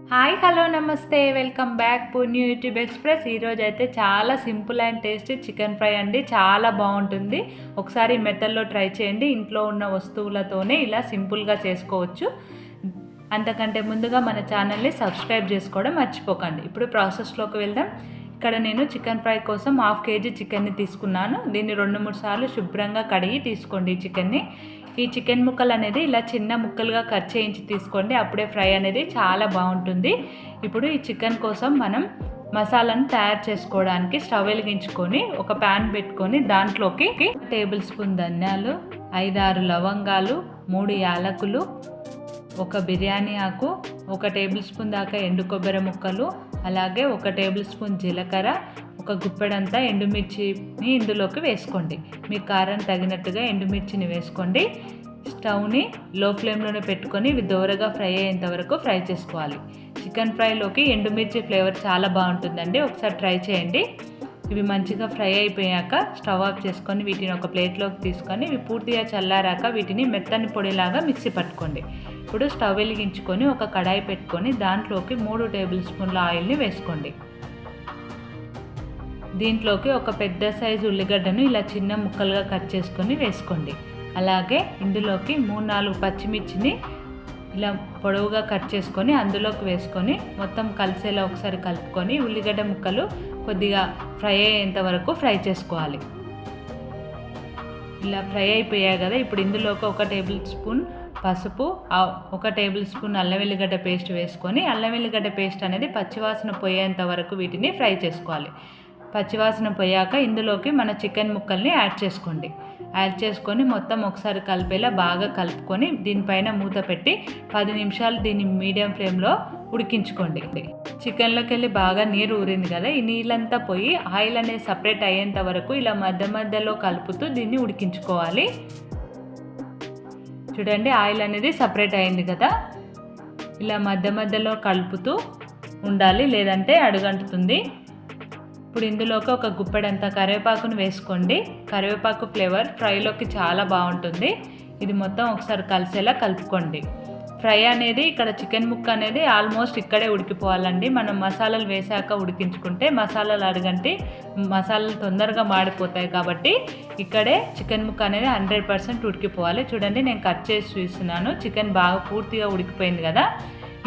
Hi hello నమస్తే welcome back పుణ్య YouTube express. ఈరోజు అయితే చాలా simple and tasty chicken fry అండి. చాలా బాగుంటుంది. ఒకసారి మెథడ్లో ట్రై చేయండి. ఇంట్లో ఉన్న వస్తువులతోనే ఇలా సింపుల్గా చేసుకోవచ్చు. అంతకంటే ముందుగా మన ఛానల్ని సబ్స్క్రైబ్ చేసుకోవడం మర్చిపోకండి. ఇప్పుడు ప్రాసెస్లోకి వెళ్దాం. ఇక్కడ నేను చికెన్ ఫ్రై కోసం 1/2 kg చికెన్ని తీసుకున్నాను. దీన్ని 2-3 సార్లు శుభ్రంగా కడిగి తీసుకోండి. ఈ చికెన్ ముక్కలు అనేది ఇలా చిన్న ముక్కలుగా కట్ చేయించి తీసుకోండి. అప్పుడే ఫ్రై అనేది చాలా బాగుంటుంది. ఇప్పుడు ఈ చికెన్ కోసం మనం మసాలాను తయారు చేసుకోవడానికి స్టవ్ వెలిగించుకొని ఒక ప్యాన్ పెట్టుకొని దాంట్లోకి 1 టేబుల్ స్పూన్ ధనియాలు, 5-6 లవంగాలు, 3 యాలకులు, 1 బిర్యానీ ఆకు, 1 టేబుల్ స్పూన్ దాకా ఎండు కొబ్బరి ముక్కలు, అలాగే 1 టేబుల్ స్పూన్ జీలకర్ర, 1 గుప్పెడంతా ఎండుమిర్చిని ఇందులోకి వేసుకోండి. మీ కారం తగినట్టుగా ఎండుమిర్చిని వేసుకోండి. స్టవ్ని లో ఫ్లేమ్లోనే పెట్టుకొని ఇవి దోరగా ఫ్రై అయ్యేంత వరకు ఫ్రై చేసుకోవాలి. చికెన్ ఫ్రైలోకి ఎండుమిర్చి ఫ్లేవర్ చాలా బాగుంటుందండి. ఒకసారి ట్రై చేయండి. ఇవి మంచిగా ఫ్రై అయిపోయాక స్టవ్ ఆఫ్ చేసుకొని వీటిని ఒక ప్లేట్లోకి తీసుకొని ఇవి పూర్తిగా చల్లారాక వీటిని మెత్తని పొడిలాగా మిక్సీ పట్టుకోండి. ఇప్పుడు స్టవ్ వెలిగించుకొని ఒక కడాయి పెట్టుకొని దాంట్లోకి 3 టేబుల్ స్పూన్ల ఆయిల్ని వేసుకోండి. దీంట్లోకి ఒక పెద్ద సైజు ఉల్లిగడ్డను ఇలా చిన్న ముక్కలుగా కట్ చేసుకొని వేసుకోండి. అలాగే ఇందులోకి 3-4 పచ్చిమిర్చిని ఇలా పొడవుగా కట్ చేసుకొని అందులోకి వేసుకొని మొత్తం కలిసేలా ఒకసారి కలుపుకొని ఉల్లిగడ్డ ముక్కలు కొద్దిగా ఫ్రై అయ్యేంత వరకు ఫ్రై చేసుకోవాలి. ఇలా ఫ్రై అయిపోయాయి కదా. ఇప్పుడు ఇందులోకి 1 టేబుల్ స్పూన్ పసుపు, 1 టేబుల్ స్పూన్ అల్లం వెల్లిగడ్డ పేస్ట్ వేసుకొని అల్లం వెల్లిగడ్డ పేస్ట్ అనేది పచ్చివాసన పోయేంత వరకు వీటిని ఫ్రై చేసుకోవాలి. పచ్చివాసన పోయాక ఇందులోకి మన చికెన్ ముక్కల్ని యాడ్ చేసుకొని మొత్తం ఒకసారి కలిపేలా బాగా కలుపుకొని దీనిపైన మూత పెట్టి 10 నిమిషాలు దీన్ని మీడియం ఫ్లేమ్లో ఉడికించుకోండి. చికెన్లోకి వెళ్ళి బాగా నీరు ఊరింది కదా. ఈ నీళ్ళంతా పోయి ఆయిల్ అనేది సపరేట్ అయ్యేంత వరకు ఇలా మధ్యలో కలుపుతూ దీన్ని ఉడికించుకోవాలి. చూడండి, ఆయిల్ అనేది సపరేట్ అయింది కదా. ఇలా మధ్యలో కలుపుతూ ఉండాలి, లేదంటే అడుగంటుతుంది. ఇప్పుడు ఇందులోకి 1 గుప్పెడంత కరివేపాకును వేసుకోండి. కరివేపాకు ఫ్లేవర్ ఫ్రైలోకి చాలా బాగుంటుంది. ఇది మొత్తం ఒకసారి కలిసేలా కలుపుకోండి. ఫ్రై అనేది ఇక్కడ చికెన్ ముక్క అనేది ఆల్మోస్ట్ ఇక్కడే ఉడికిపోవాలండి. మనం మసాలాలు వేసాక ఉడికించుకుంటే మసాలాలు అడుగంటి మసాలాలు తొందరగా మాడిపోతాయి. కాబట్టి ఇక్కడే చికెన్ ముక్క అనేది 100% ఉడికిపోవాలి. చూడండి, నేను కట్ చేసి చూస్తున్నాను. చికెన్ బాగా పూర్తిగా ఉడికిపోయింది కదా.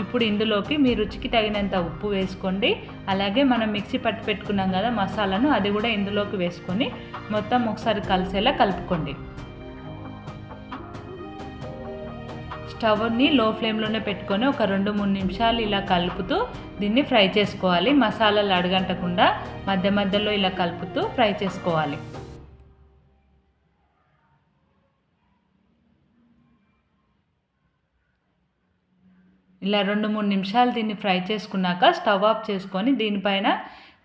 ఇప్పుడు ఇందులోకి మీ రుచికి తగినంత ఉప్పు వేసుకోండి. అలాగే మనం మిక్సీ పట్టి పెట్టుకున్నాం కదా మసాలాను, అది కూడా ఇందులోకి వేసుకొని మొత్తం ఒకసారి కలిసేలా కలుపుకోండి. స్టవ్ని లో ఫ్లేమ్లోనే పెట్టుకొని ఒక 2-3 నిమిషాలు ఇలా కలుపుతూ దీన్ని ఫ్రై చేసుకోవాలి. మసాలాలు అడుగంటకుండా మధ్యలో ఇలా కలుపుతూ ఫ్రై చేసుకోవాలి. ఇలా 2-3 నిమిషాలు దీన్ని ఫ్రై చేసుకున్నాక స్టవ్ ఆఫ్ చేసుకొని దీనిపైన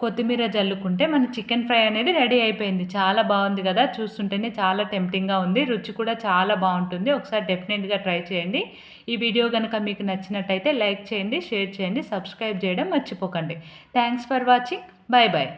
కొత్తిమీర జల్లుకుంటే మన చికెన్ ఫ్రై అనేది రెడీ అయిపోయింది. చాలా బాగుంది కదా. చూస్తుంటేనే చాలా టెంప్టింగ్గా ఉంది. రుచి కూడా చాలా బాగుంటుంది. ఒకసారి డెఫినెట్గా ట్రై చేయండి. ఈ వీడియో కనుక మీకు నచ్చినట్టయితే లైక్ చేయండి, షేర్ చేయండి, సబ్స్క్రైబ్ చేయడం మర్చిపోకండి. Thanks for watching. Bye bye.